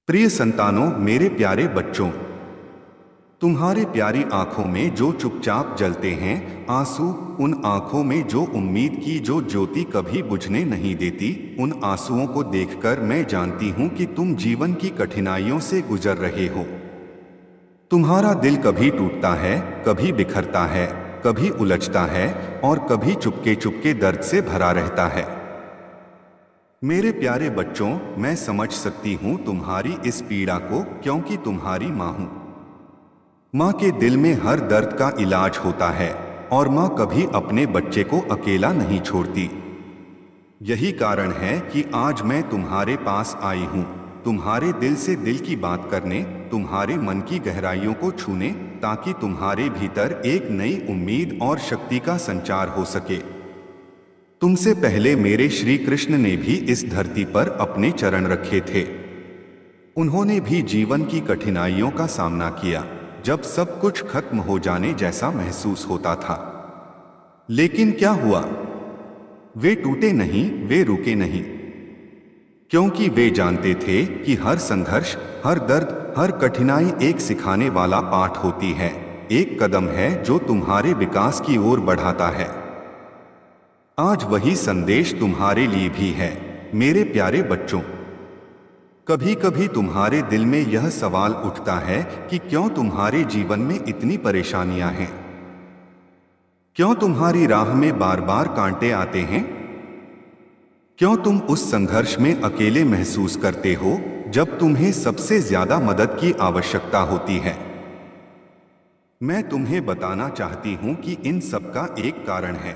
प्रिय संतानों, मेरे प्यारे बच्चों, तुम्हारे प्यारी आंखों में जो चुपचाप जलते हैं आंसू, उन आंखों में जो उम्मीद की जो ज्योति कभी बुझने नहीं देती, उन आंसुओं को देखकर मैं जानती हूं कि तुम जीवन की कठिनाइयों से गुजर रहे हो। तुम्हारा दिल कभी टूटता है, कभी बिखरता है, कभी उलझता है और कभी चुपके चुपके दर्द से भरा रहता है। मेरे प्यारे बच्चों, मैं समझ सकती हूँ तुम्हारी इस पीड़ा को, क्योंकि तुम्हारी माँ हूँ। माँ के दिल में हर दर्द का इलाज होता है और माँ कभी अपने बच्चे को अकेला नहीं छोड़ती। यही कारण है कि आज मैं तुम्हारे पास आई हूँ, तुम्हारे दिल से दिल की बात करने, तुम्हारे मन की गहराइयों को छूने, ताकि तुम्हारे भीतर एक नई उम्मीद और शक्ति का संचार हो सके। तुमसे पहले मेरे श्री कृष्ण ने भी इस धरती पर अपने चरण रखे थे। उन्होंने भी जीवन की कठिनाइयों का सामना किया, जब सब कुछ खत्म हो जाने जैसा महसूस होता था। लेकिन क्या हुआ? वे टूटे नहीं, वे रुके नहीं, क्योंकि वे जानते थे कि हर संघर्ष, हर दर्द, हर कठिनाई एक सिखाने वाला पाठ होती है, एक कदम है जो तुम्हारे विकास की ओर बढ़ाता है। आज वही संदेश तुम्हारे लिए भी है, मेरे प्यारे बच्चों। कभी कभी तुम्हारे दिल में यह सवाल उठता है कि क्यों तुम्हारे जीवन में इतनी परेशानियां हैं? क्यों तुम्हारी राह में बार बार कांटे आते हैं? क्यों तुम उस संघर्ष में अकेले महसूस करते हो जब तुम्हें सबसे ज्यादा मदद की आवश्यकता होती है? मैं तुम्हें बताना चाहती हूं कि इन सब का एक कारण है।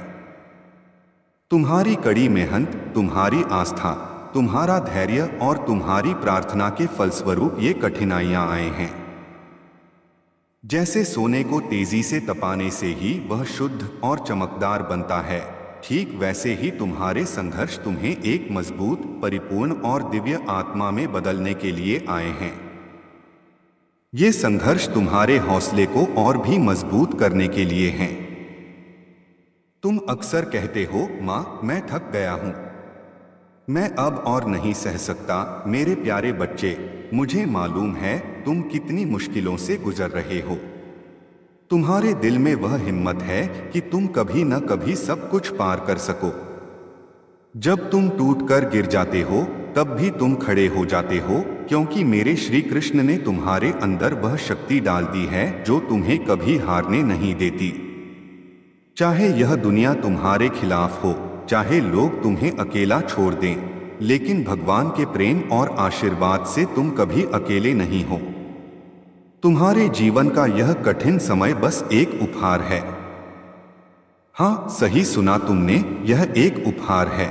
तुम्हारी कड़ी मेहनत, तुम्हारी आस्था, तुम्हारा धैर्य और तुम्हारी प्रार्थना के फलस्वरूप ये कठिनाइयां आए हैं। जैसे सोने को तेजी से तपाने से ही वह शुद्ध और चमकदार बनता है, ठीक वैसे ही तुम्हारे संघर्ष तुम्हें एक मजबूत, परिपूर्ण और दिव्य आत्मा में बदलने के लिए आए हैं। ये संघर्ष तुम्हारे हौसले को और भी मजबूत करने के लिए हैं। तुम अक्सर कहते हो, माँ, मैं थक गया हूं, मैं अब और नहीं सह सकता। मेरे प्यारे बच्चे, मुझे मालूम है तुम कितनी मुश्किलों से गुजर रहे हो। तुम्हारे दिल में वह हिम्मत है कि तुम कभी न कभी सब कुछ पार कर सको। जब तुम टूटकर गिर जाते हो, तब भी तुम खड़े हो जाते हो, क्योंकि मेरे श्री कृष्ण ने तुम्हारे अंदर वह शक्ति डाल दी है जो तुम्हें कभी हारने नहीं देती। चाहे यह दुनिया तुम्हारे खिलाफ हो, चाहे लोग तुम्हें अकेला छोड़ दें, लेकिन भगवान के प्रेम और आशीर्वाद से तुम कभी अकेले नहीं हो। तुम्हारे जीवन का यह कठिन समय बस एक उपहार है। हाँ, सही सुना तुमने, यह एक उपहार है।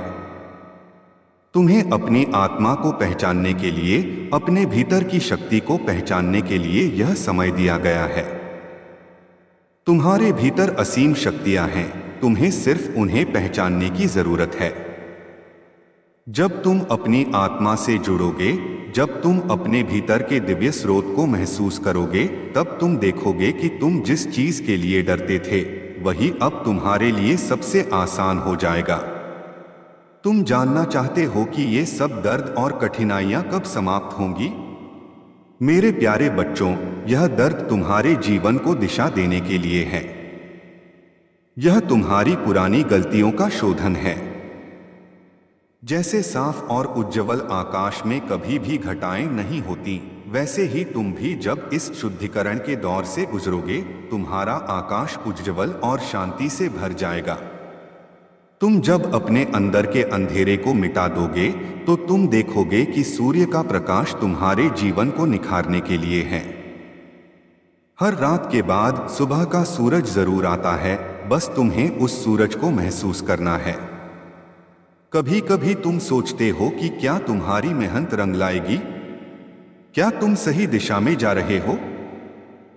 तुम्हें अपनी आत्मा को पहचानने के लिए, अपने भीतर की शक्ति को पहचानने के लिए यह समय दिया गया है। तुम्हारे भीतर असीम शक्तियां हैं, तुम्हें सिर्फ उन्हें पहचानने की जरूरत है। जब तुम अपनी आत्मा से जुड़ोगे, जब तुम अपने भीतर के दिव्य स्रोत को महसूस करोगे, तब तुम देखोगे कि तुम जिस चीज के लिए डरते थे, वही अब तुम्हारे लिए सबसे आसान हो जाएगा। तुम जानना चाहते हो कि ये सब दर्द और कठिनाइयां कब समाप्त होंगी? मेरे प्यारे बच्चों, यह दर्द तुम्हारे जीवन को दिशा देने के लिए है। यह तुम्हारी पुरानी गलतियों का शोधन है। जैसे साफ और उज्ज्वल आकाश में कभी भी घटाएं नहीं होती, वैसे ही तुम भी जब इस शुद्धिकरण के दौर से गुजरोगे, तुम्हारा आकाश उज्ज्वल और शांति से भर जाएगा। तुम जब अपने अंदर के अंधेरे को मिटा दोगे, तो तुम देखोगे कि सूर्य का प्रकाश तुम्हारे जीवन को निखारने के लिए है। हर रात के बाद सुबह का सूरज जरूर आता है, बस तुम्हें उस सूरज को महसूस करना है। कभी कभी तुम सोचते हो कि क्या तुम्हारी मेहनत रंग लाएगी? क्या तुम सही दिशा में जा रहे हो?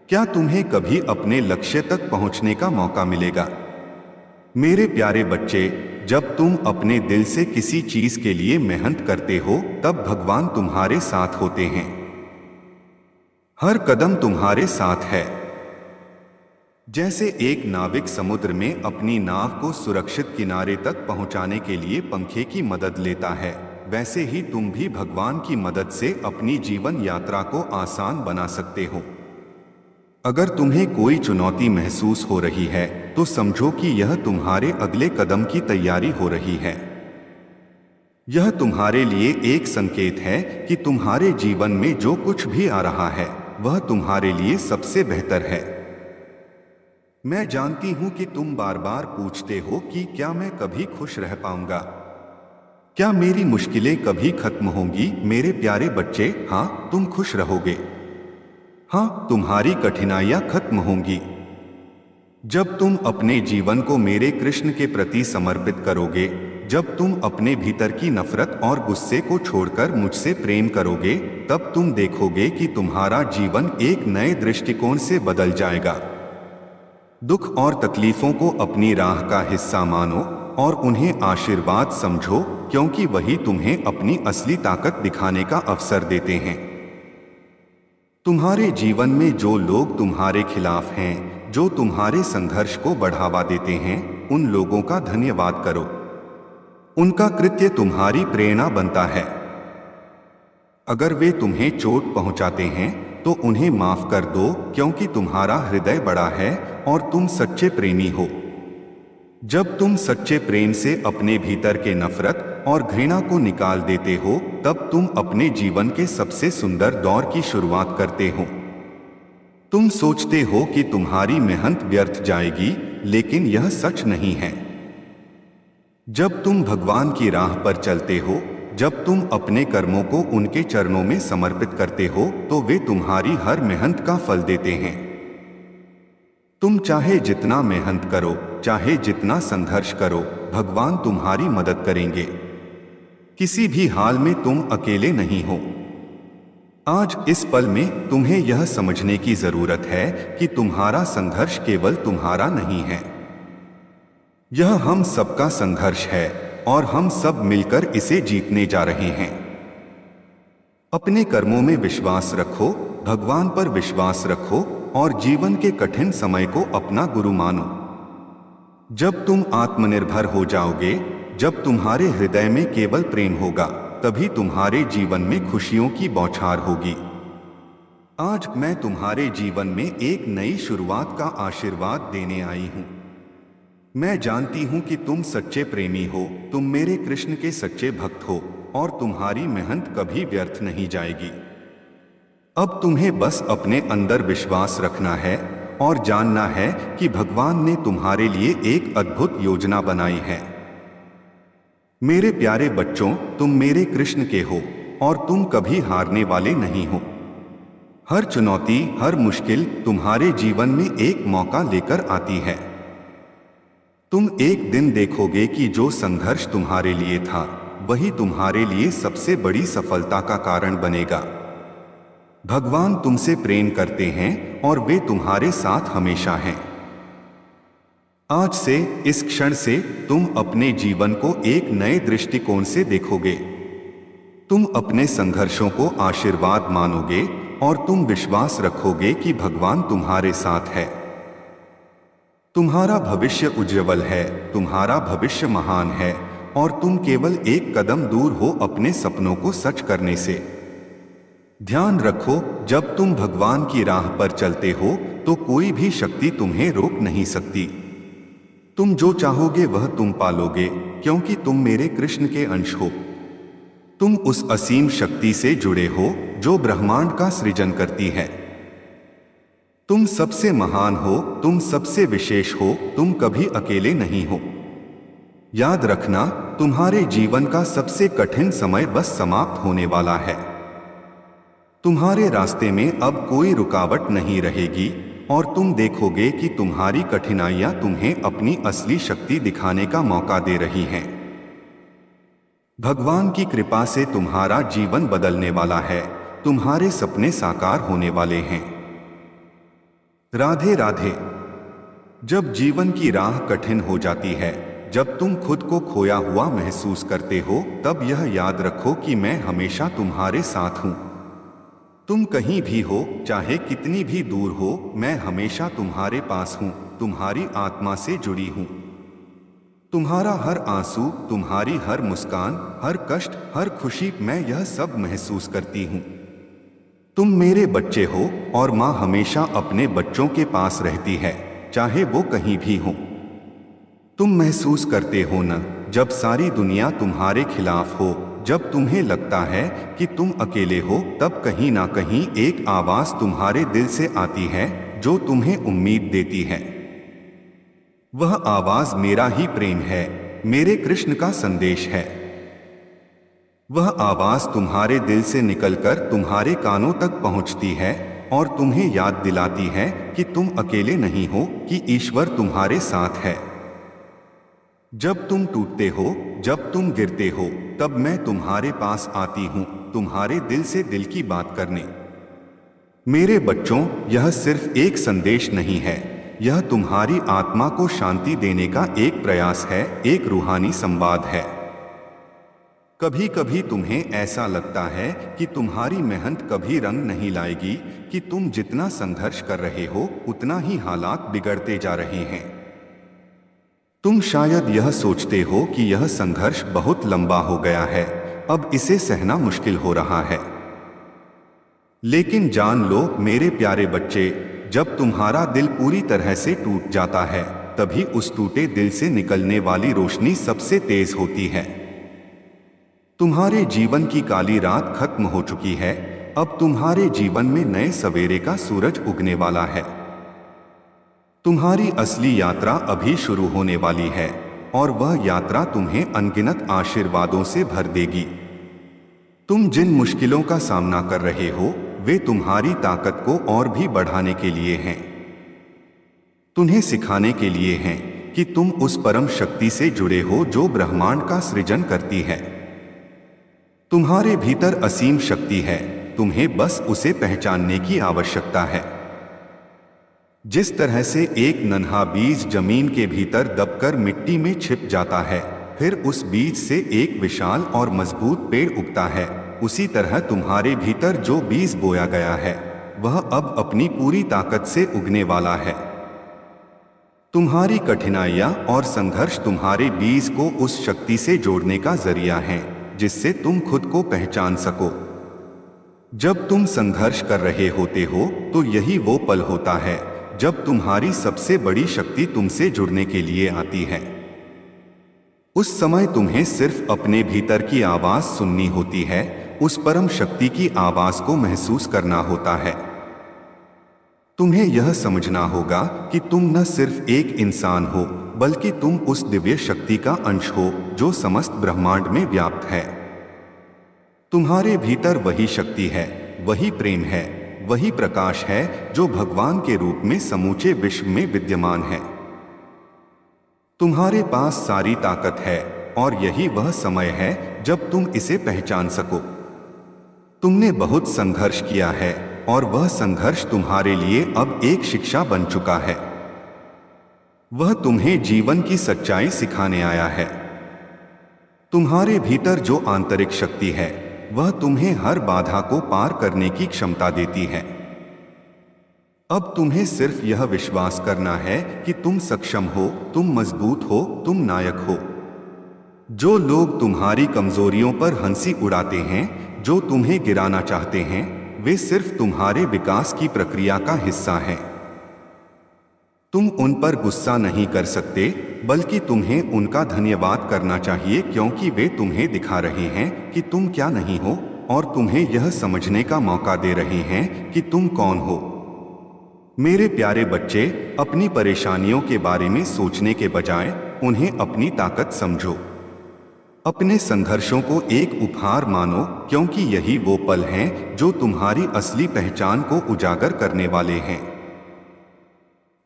क्या तुम्हें कभी अपने लक्ष्य तक पहुंचने का मौका मिलेगा? मेरे प्यारे बच्चे, जब तुम अपने दिल से किसी चीज के लिए मेहनत करते हो, तब भगवान तुम्हारे साथ होते हैं। हर कदम तुम्हारे साथ है। जैसे एक नाविक समुद्र में अपनी नाव को सुरक्षित किनारे तक पहुंचाने के लिए पंखे की मदद लेता है, वैसे ही तुम भी भगवान की मदद से अपनी जीवन यात्रा को आसान बना सकते हो। अगर तुम्हें कोई चुनौती महसूस हो रही है तो समझो कि यह तुम्हारे अगले कदम की तैयारी हो रही है। यह तुम्हारे लिए एक संकेत है कि तुम्हारे जीवन में जो कुछ भी आ रहा है वह तुम्हारे लिए सबसे बेहतर है। मैं जानती हूं कि तुम बार बार पूछते हो कि क्या मैं कभी खुश रह पाऊंगा, क्या मेरी मुश्किलें कभी खत्म होंगी। मेरे प्यारे बच्चे, हाँ, तुम खुश रहोगे। हाँ, तुम्हारी कठिनाइयां खत्म होंगी। जब तुम अपने जीवन को मेरे कृष्ण के प्रति समर्पित करोगे, जब तुम अपने भीतर की नफरत और गुस्से को छोड़कर मुझसे प्रेम करोगे, तब तुम देखोगे कि तुम्हारा जीवन एक नए दृष्टिकोण से बदल जाएगा। दुख और तकलीफों को अपनी राह का हिस्सा मानो और उन्हें आशीर्वाद समझो, क्योंकि वही तुम्हें अपनी असली ताकत दिखाने का अवसर देते हैं। तुम्हारे जीवन में जो लोग तुम्हारे खिलाफ हैं, जो तुम्हारे संघर्ष को बढ़ावा देते हैं, उन लोगों का धन्यवाद करो। उनका कृत्य तुम्हारी प्रेरणा बनता है। अगर वे तुम्हें चोट पहुंचाते हैं तो उन्हें माफ कर दो, क्योंकि तुम्हारा हृदय बड़ा है और तुम सच्चे प्रेमी हो। जब तुम सच्चे प्रेम से अपने भीतर के नफरत और घृणा को निकाल देते हो, तब तुम अपने जीवन के सबसे सुंदर दौर की शुरुआत करते हो। तुम सोचते हो कि तुम्हारी मेहनत व्यर्थ जाएगी, लेकिन यह सच नहीं है। जब तुम भगवान की राह पर चलते हो, जब तुम अपने कर्मों को उनके चरणों में समर्पित करते हो, तो वे तुम्हारी हर मेहनत का फल देते हैं। तुम चाहे जितना मेहनत करो, चाहे जितना संघर्ष करो, भगवान तुम्हारी मदद करेंगे। किसी भी हाल में तुम अकेले नहीं हो। आज इस पल में तुम्हें यह समझने की जरूरत है कि तुम्हारा संघर्ष केवल तुम्हारा नहीं है। यह हम सबका संघर्ष है और हम सब मिलकर इसे जीतने जा रहे हैं। अपने कर्मों में विश्वास रखो, भगवान पर विश्वास रखो और जीवन के कठिन समय को अपना गुरु मानो। जब तुम आत्मनिर्भर हो जाओगे, जब तुम्हारे हृदय में केवल प्रेम होगा, तभी तुम्हारे जीवन में खुशियों की बौछार होगी। आज मैं तुम्हारे जीवन में एक नई शुरुआत का आशीर्वाद देने आई हूं। मैं जानती हूं कि तुम सच्चे प्रेमी हो, तुम मेरे कृष्ण के सच्चे भक्त हो और तुम्हारी मेहनत कभी व्यर्थ नहीं जाएगी। अब तुम्हें बस अपने अंदर विश्वास रखना है और जानना है कि भगवान ने तुम्हारे लिए एक अद्भुत योजना बनाई है। मेरे प्यारे बच्चों, तुम मेरे कृष्ण के हो और तुम कभी हारने वाले नहीं हो। हर चुनौती, हर मुश्किल तुम्हारे जीवन में एक मौका लेकर आती है। तुम एक दिन देखोगे कि जो संघर्ष तुम्हारे लिए था, वही तुम्हारे लिए सबसे बड़ी सफलता का कारण बनेगा। भगवान तुमसे प्रेम करते हैं और वे तुम्हारे साथ हमेशा हैं। आज से, इस क्षण से तुम अपने जीवन को एक नए दृष्टिकोण से देखोगे। तुम अपने संघर्षों को आशीर्वाद मानोगे और तुम विश्वास रखोगे कि भगवान तुम्हारे साथ है। तुम्हारा भविष्य उज्जवल है, तुम्हारा भविष्य महान है और तुम केवल एक कदम दूर हो अपने सपनों को सच करने से। ध्यान रखो, जब तुम भगवान की राह पर चलते हो तो कोई भी शक्ति तुम्हें रोक नहीं सकती। तुम जो चाहोगे वह तुम पालोगे, क्योंकि तुम मेरे कृष्ण के अंश हो। तुम उस असीम शक्ति से जुड़े हो जो ब्रह्मांड का सृजन करती है। तुम सबसे महान हो, तुम सबसे विशेष हो, तुम कभी अकेले नहीं हो। याद रखना, तुम्हारे जीवन का सबसे कठिन समय बस समाप्त होने वाला है। तुम्हारे रास्ते में अब कोई रुकावट नहीं रहेगी और तुम देखोगे कि तुम्हारी कठिनाइयां तुम्हें अपनी असली शक्ति दिखाने का मौका दे रही हैं। भगवान की कृपा से तुम्हारा जीवन बदलने वाला है, तुम्हारे सपने साकार होने वाले हैं। राधे राधे। जब जीवन की राह कठिन हो जाती है, जब तुम खुद को खोया हुआ महसूस करते हो, तब यह याद रखो कि मैं हमेशा तुम्हारे साथ हूं। तुम कहीं भी हो, चाहे कितनी भी दूर हो, मैं हमेशा तुम्हारे पास हूं, तुम्हारी आत्मा से जुड़ी हूं। तुम्हारा हर आंसू, तुम्हारी हर मुस्कान, हर कष्ट, हर खुशी, मैं यह सब महसूस करती हूँ। तुम मेरे बच्चे हो और माँ हमेशा अपने बच्चों के पास रहती है, चाहे वो कहीं भी हो। तुम महसूस करते हो न, जब सारी दुनिया तुम्हारे खिलाफ हो, जब तुम्हें लगता है कि तुम अकेले हो, तब कहीं ना कहीं एक आवाज तुम्हारे दिल से आती है जो तुम्हें उम्मीद देती है। वह आवाज मेरा ही प्रेम है, मेरे कृष्ण का संदेश है। वह आवाज तुम्हारे दिल से निकलकर तुम्हारे कानों तक पहुंचती है और तुम्हें याद दिलाती है कि तुम अकेले नहीं हो, कि ईश्वर तुम्हारे साथ है। जब तुम टूटते हो, जब तुम गिरते हो, तब मैं तुम्हारे पास आती हूँ, तुम्हारे दिल से दिल की बात करने। मेरे बच्चों, यह सिर्फ एक संदेश नहीं है, यह तुम्हारी आत्मा को शांति देने का एक प्रयास है, एक रूहानी संवाद है। कभी कभी तुम्हें ऐसा लगता है कि तुम्हारी मेहनत कभी रंग नहीं लाएगी, कि तुम जितना संघर्ष कर रहे हो उतना ही हालात बिगड़ते जा रहे हैं। तुम शायद यह सोचते हो कि यह संघर्ष बहुत लंबा हो गया है, अब इसे सहना मुश्किल हो रहा है। लेकिन जान लो मेरे प्यारे बच्चे, जब तुम्हारा दिल पूरी तरह से टूट जाता है, तभी उस टूटे दिल से निकलने वाली रोशनी सबसे तेज होती है। तुम्हारे जीवन की काली रात खत्म हो चुकी है, अब तुम्हारे जीवन में नए सवेरे का सूरज उगने वाला है। तुम्हारी असली यात्रा अभी शुरू होने वाली है और वह यात्रा तुम्हें अनगिनत आशीर्वादों से भर देगी। तुम जिन मुश्किलों का सामना कर रहे हो, वे तुम्हारी ताकत को और भी बढ़ाने के लिए हैं। तुम्हें सिखाने के लिए हैं कि तुम उस परम शक्ति से जुड़े हो जो ब्रह्मांड का सृजन करती है। तुम्हारे भीतर असीम शक्ति है, तुम्हें बस उसे पहचानने की आवश्यकता है। जिस तरह से एक नन्हा बीज जमीन के भीतर दबकर मिट्टी में छिप जाता है, फिर उस बीज से एक विशाल और मजबूत पेड़ उगता है, उसी तरह तुम्हारे भीतर जो बीज बोया गया है, वह अब अपनी पूरी ताकत से उगने वाला है। तुम्हारी कठिनाइयां और संघर्ष तुम्हारे बीज को उस शक्ति से जोड़ने का जरिया है, जिससे तुम खुद को पहचान सको। जब तुम संघर्ष कर रहे होते हो, तो यही वो पल होता है जब तुम्हारी सबसे बड़ी शक्ति तुमसे जुड़ने के लिए आती है। उस समय तुम्हें सिर्फ अपने भीतर की आवाज सुननी होती है, उस परम शक्ति की आवाज को महसूस करना होता है। तुम्हें यह समझना होगा कि तुम न सिर्फ एक इंसान हो, बल्कि तुम उस दिव्य शक्ति का अंश हो जो समस्त ब्रह्मांड में व्याप्त है। तुम्हारे भीतर वही शक्ति है, वही प्रेम है, वही प्रकाश है जो भगवान के रूप में समूचे विश्व में विद्यमान है। तुम्हारे पास सारी ताकत है और यही वह समय है जब तुम इसे पहचान सको। तुमने बहुत संघर्ष किया है और वह संघर्ष तुम्हारे लिए अब एक शिक्षा बन चुका है। वह तुम्हें जीवन की सच्चाई सिखाने आया है। तुम्हारे भीतर जो आंतरिक शक्ति है, वह तुम्हें हर बाधा को पार करने की क्षमता देती है। अब तुम्हें सिर्फ यह विश्वास करना है कि तुम सक्षम हो, तुम मजबूत हो, तुम नायक हो। जो लोग तुम्हारी कमजोरियों पर हंसी उड़ाते हैं, जो तुम्हें गिराना चाहते हैं, वे सिर्फ तुम्हारे विकास की प्रक्रिया का हिस्सा हैं। तुम उन पर गुस्सा नहीं कर सकते, बल्कि तुम्हें उनका धन्यवाद करना चाहिए, क्योंकि वे तुम्हें दिखा रहे हैं कि तुम क्या नहीं हो और तुम्हें यह समझने का मौका दे रहे हैं कि तुम कौन हो। मेरे प्यारे बच्चे, अपनी परेशानियों के बारे में सोचने के बजाय उन्हें अपनी ताकत समझो। अपने संघर्षों को एक उपहार मानो, क्योंकि यही वो पल हैं जो तुम्हारी असली पहचान को उजागर करने वाले हैं।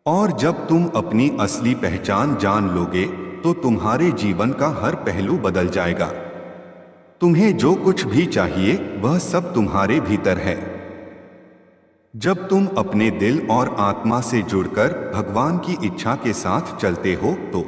और जब तुम अपनी असली पहचान जान लोगे, तो तुम्हारे जीवन का हर पहलू बदल जाएगा। तुम्हें जो कुछ भी चाहिए, वह सब तुम्हारे भीतर है। जब तुम अपने दिल और आत्मा से जुड़कर भगवान की इच्छा के साथ चलते हो, तो